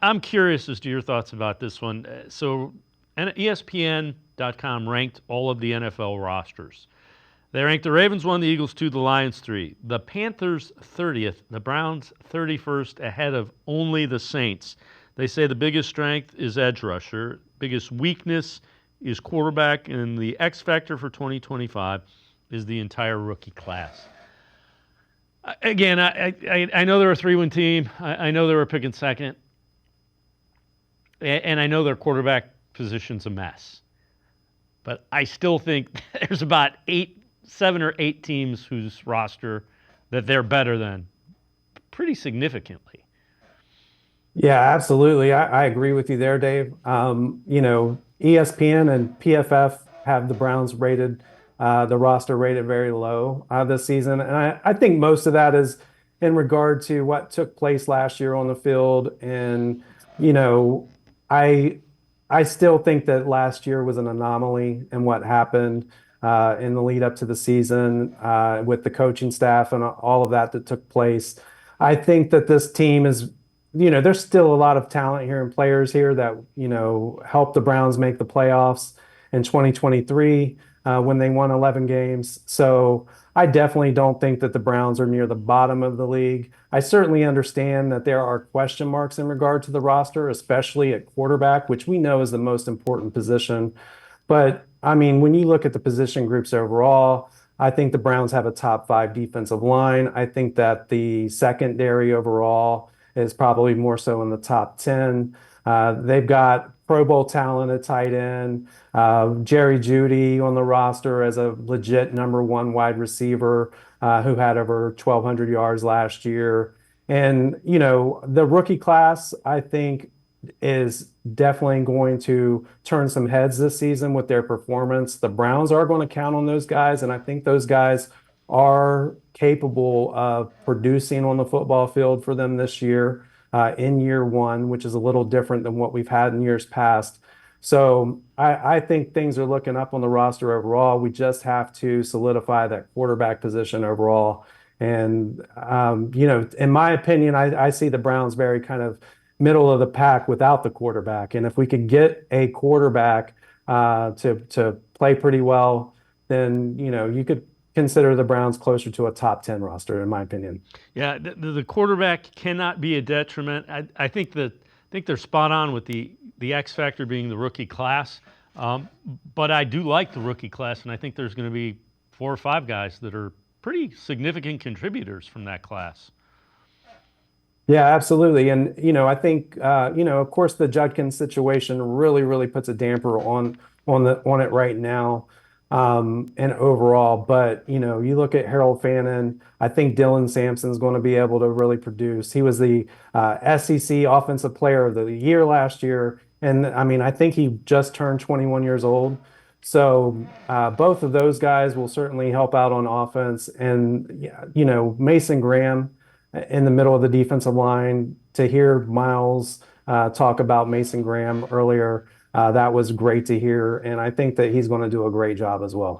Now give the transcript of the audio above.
I'm curious as to your thoughts about this one. So, ESPN.com ranked all of the NFL rosters. They ranked the Ravens 1, the Eagles 2, the Lions 3, the Panthers 30th, the Browns 31st, ahead of only the Saints. They say the biggest strength is edge rusher, biggest weakness is quarterback, and the X factor for 2025 is the entire rookie class. Again, I know they're a 3-win team. I know they were picking second, and I know their quarterback position's a mess. But I still think there's about 7 or 8 teams whose roster that they're better than pretty significantly. Yeah, absolutely. I agree with you there, Dave. ESPN and PFF have the Browns rated, the roster rated very low this season. And I think most of that is in regard to what took place last year on the field. And, you know, I I still think that last year was an anomaly in what happened in the lead up to the season with the coaching staff and all of that took place. I think that this team is there's still a lot of talent here and players here that, helped the Browns make the playoffs in 2023 when they won 11 games. So I definitely don't think that the Browns are near the bottom of the league. I certainly understand that there are question marks in regard to the roster, especially at quarterback, which we know is the most important position. But I mean, when you look at the position groups overall, I think the Browns have a top 5 defensive line. I think that the secondary overall is probably more so in the top 10. They've got Pro Bowl talent at tight end, Jerry Jeudy on the roster as a legit number 1 wide receiver who had over 1,200 yards last year. And, the rookie class, I think, is definitely going to turn some heads this season with their performance. The Browns are going to count on those guys, and I think those guys are capable of producing on the football field for them this year in year one, which is a little different than what we've had in years past. So I think things are looking up on the roster overall. We just have to solidify that quarterback position overall. And, in my opinion, I see the Browns very kind of middle of the pack without the quarterback. And if we could get a quarterback to play pretty well, then you could consider the Browns closer to a top 10 roster, in my opinion. Yeah, the quarterback cannot be a detriment. I think they're spot on with the X factor being the rookie class. But I do like the rookie class, and I think there's going to be 4 or 5 guys that are pretty significant contributors from that class. Yeah, absolutely. And, I think, of course, the Judkins situation really, really puts a damper on it right now, and overall. But, you look at Harold Fannin, I think Dylan Sampson's going to be able to really produce. He was the SEC Offensive Player of the Year last year. And I mean, I think he just turned 21 years old. So both of those guys will certainly help out on offense. And, yeah, Mason Graham in the middle of the defensive line. To hear Miles talk about Mason Graham earlier, that was great to hear. And I think that he's going to do a great job as well.